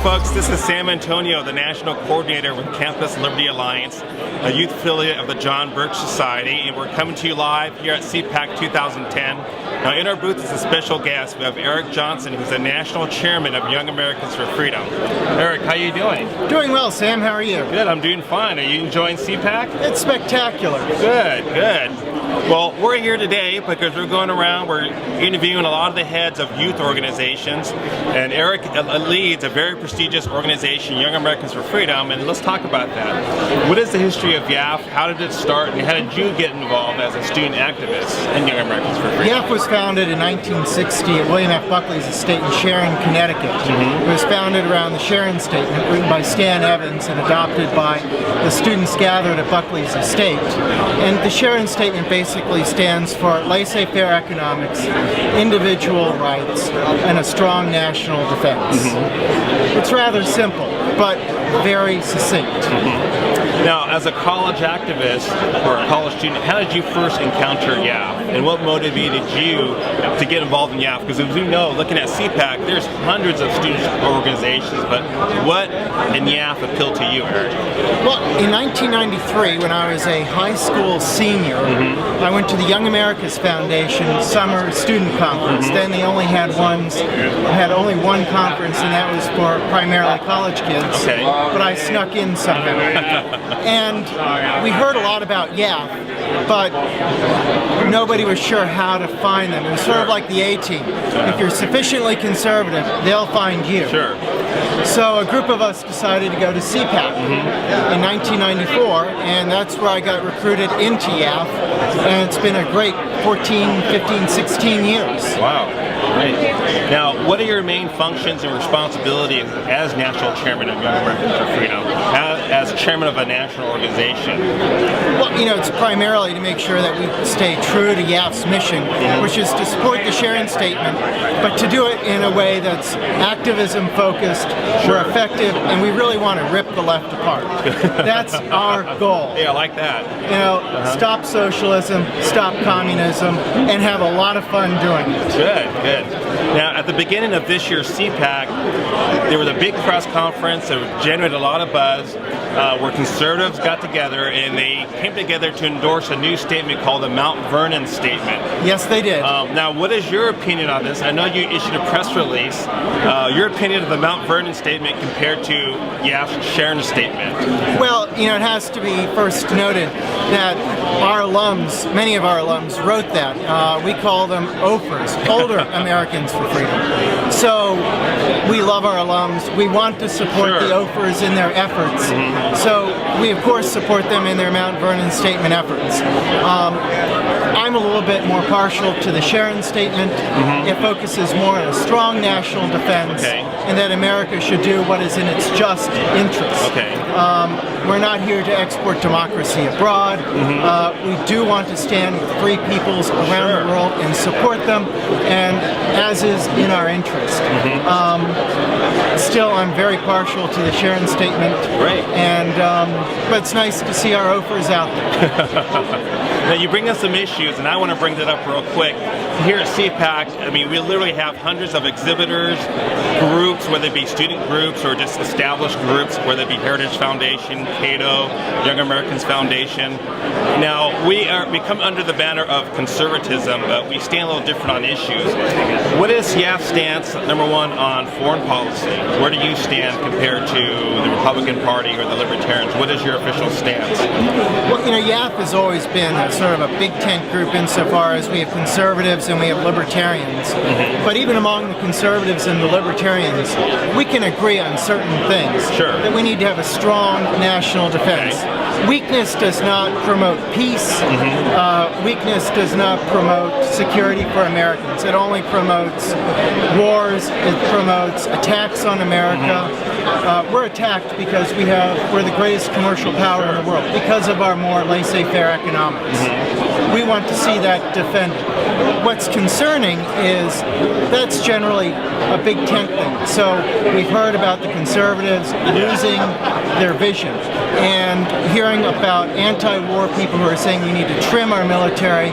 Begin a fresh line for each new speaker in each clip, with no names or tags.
folks, this is Sam Antonio, the National Coordinator with Campus Liberty Alliance, a youth affiliate of the John Birch Society, and we're coming to you live here at CPAC 2010. Now in our booth is a special guest. We have Erik Johnson, who's the National Chairman of Young Americans for Freedom. Erik, how are you doing?
Doing well, Sam. How are you?
Good, I'm doing fine. Are you enjoying CPAC?
It's spectacular.
Good, good. Well, we're here today because we're going around, we're interviewing a lot of the heads of youth organizations, and Erik leads a very prestigious organization, Young Americans for Freedom, and let's talk about that. What is the history of YAF? How did it start, and how did you get involved as a student activist in Young Americans for Freedom?
YAF was founded in 1960 at William F. Buckley's estate in Sharon, Connecticut. It was founded around the Sharon Statement, written by Stan Evans and adopted by the students gathered at Buckley's estate. And the Sharon Statement basically stands for laissez-faire economics, individual rights, and a strong national defense. It's rather simple, but very succinct.
Now, as a college activist or a college student, how did you first encounter YAF, and what motivated you to get involved in YAF? Because as we know, looking at CPAC, there's hundreds of student organizations, but what in YAF appealed to you, Erik?
Well, in 1993, when I was a high school senior, I went to the Young Americas Foundation Summer Student Conference. Then they only had only one conference, and that was for primarily college kids.
Okay.
But I snuck in somehow. And we heard a lot about YAF, but nobody was sure how to find them. It was sort of like the A-Team. If you're sufficiently conservative, they'll find you.
Sure.
So a group of us decided to go to CPAC in 1994, and that's where I got recruited into YAF, and it's been a great 14, 15, 16 years.
Wow. Great. Now, what are your main functions and responsibilities as National Chairman of Young Americans for Freedom, as Chairman of a national organization?
Well, you know, it's primarily to make sure that we stay true to YAF's mission, which is to support the Sharon Statement, but to do it in a way that's activism focused, we're effective, and we really want to rip the left apart. That's our goal.
Yeah, I like that.
You know, stop socialism, stop communism, and have a lot of fun doing it.
Good, good. Now, at the beginning of this year's CPAC, there was a big press conference that generated a lot of buzz, where conservatives got together and they came together to endorse a new statement called the Mount Vernon Statement.
Yes, they did.
Now, what is your opinion on this? I know you issued a press release. Your opinion of the Mount Vernon Statement compared to YAF's Sharon Statement?
Well, you know, it has to be first noted that our alums, many of our alums, wrote that. We call them OFers, Older Americans for Freedom. So we love our alums. We want to support the OFers in their efforts. So we, of course, support them in their Mount Vernon Statement efforts. I'm a little bit more partial to the Sharon Statement. It focuses more on a strong national defense and that America should do what is in its just interest. We're not here to export democracy abroad. We do want to stand with free peoples around the world and support them, and as is in our interest. Still, I'm very partial to the Sharon Statement. And but it's nice to see our OFers out there.
Now, you bring us some issues, and I want to bring that up real quick. Here at CPAC, I mean, we literally have hundreds of exhibitors, groups, whether it be student groups or just established groups, whether it be Heritage Foundation, Cato, Young Americans Foundation. Now, we come under the banner of conservatism, but we stand a little different on issues. What is YAF's stance, number one, on foreign policy? Where do you stand compared to the Republican Party or the Libertarians? What is your official stance?
Well, you know, YAF has always been sort of a big tent group insofar as we have conservatives and we have libertarians. But even among the conservatives and the libertarians, we can agree on certain things. That we need to have a strong national defense. Weakness does not promote peace. Weakness does not promote security for Americans. It only promotes wars. It promotes attacks on America. We're attacked because we're the greatest commercial power in the world because of our more laissez-faire economics. We want to see that defended. What's concerning is that's generally a big tent thing. So we've heard about the conservatives losing their vision. And hearing about anti-war people who are saying we need to trim our military,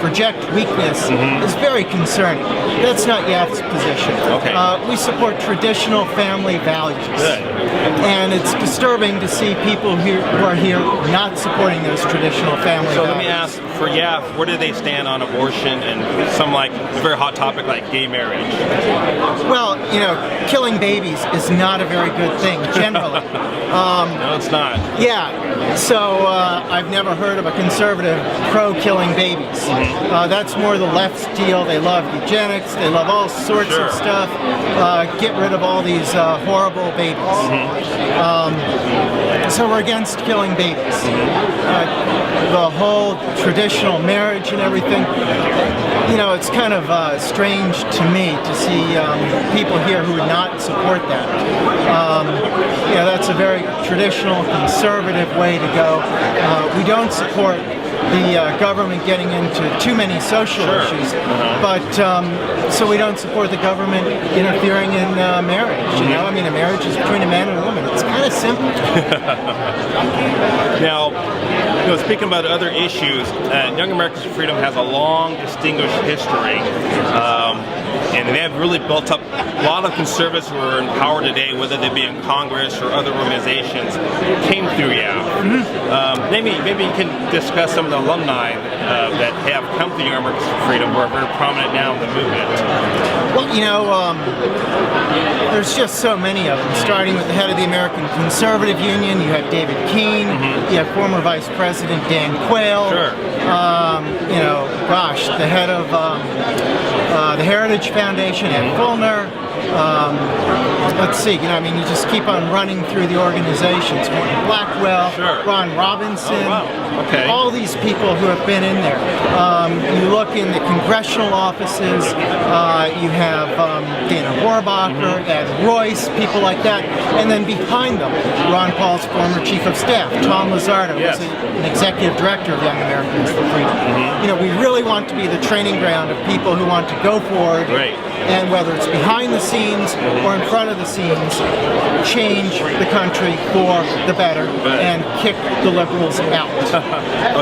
project weakness, is very concerning. That's not YAF's position.
Okay.
We support traditional family values.
Good.
And it's disturbing to see people who are here not supporting those traditional family
So
values.
let me ask, for YAF, where do they stand on abortion and some like a very hot topic like gay marriage?
Well, you know, killing babies is not a very good thing, generally.
No, it's not.
Yeah, so I've never heard of a conservative pro-killing babies. That's more the left's deal. They love eugenics, they love all sorts
Sure.
of stuff. Get rid of all these horrible babies. So we're against killing babies. The whole traditional marriage and everything, you know, it's kind of strange to me to see people here who would not support that. You know, that's a very traditional, conservative way to go. We don't support the government getting into too many social issues, but so we don't support the government interfering in marriage. You know, I mean, a marriage is between a man and a woman. It's kind of simple.
Now, you know, speaking about other issues, Young Americans for Freedom has a long, distinguished history, and they have really built up a lot of conservatives who are in power today, whether they be in Congress or other organizations, came through YAF. Maybe you can discuss some of the alumni that have come through Young Americans for Freedom who are very prominent now in the movement.
Well, you know, there's just so many of them, starting with the head of the American Conservative Union. You have David Keene, you have former Vice President Dan Quayle, you know, gosh, the head of the Heritage Foundation, Ed Fulner. Let's see, you know, I mean, you just keep on running through the organizations. Morton Blackwell, Ron Robinson, all these people who have been in there. You look in the congressional offices, you have Dana Rohrabacher, Ed Royce, people like that, and then behind them, Ron Paul's former chief of staff, Tom Lazzardo, was an executive director of Young Americans for Freedom. You know, we really want to be the training ground of people who want to go forward, and whether it's behind the scenes or in front of the scenes, change the country for the better and kick the liberals out.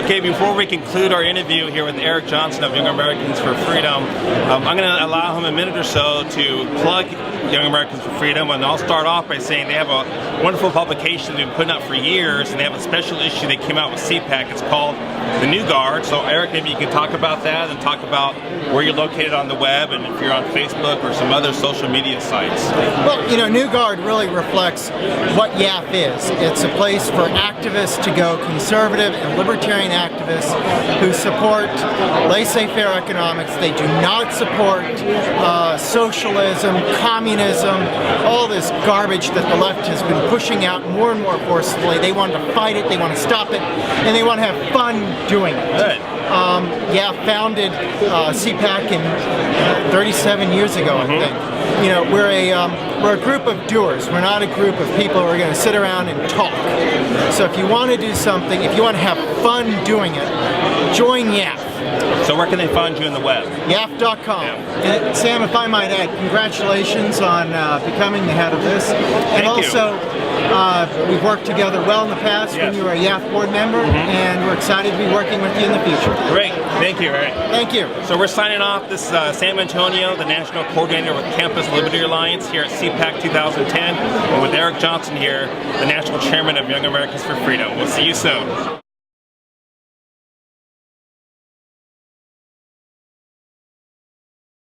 Okay, before we conclude our interview here with Erik Johnson of Young Americans for Freedom, I'm going to allow him a minute or so to plug Young Americans for Freedom, and I'll start off by saying they have a wonderful publication they've been putting out for years, and they have a special issue that came out with CPAC. It's called The New Guard. So Erik, maybe you can talk about that and talk about where you're located on the web and if you're on Facebook or some other social media sites.
Well, you know, New Guard really reflects what YAF is. It's a place for activists to go, conservative and libertarian activists who support laissez-faire economics. They do not support socialism, communism, all this garbage that the left has been pushing out more and more forcefully. They want to fight it, they want to stop it, and they want to have fun doing it.
Good.
Founded CPAC in 37 years ago, I think. You know, we're a group of doers. We're not a group of people who are going to sit around and talk. So if you want to do something, if you want to have fun doing it, join YAF.
So where can they find you on the web?
YAF.com. And Sam, if I might add, congratulations on becoming the head of this. And also, we've worked together well in the past when you were a YAF board member, and we're excited to be working with you in the future.
Great. Thank you, Erik.
Thank you.
So we're signing off. This is Sam Antonio, the National Coordinator with Campus Liberty Alliance here at CPAC 2010, and with Erik Johnson here, the National Chairman of Young Americans for Freedom. We'll see you soon.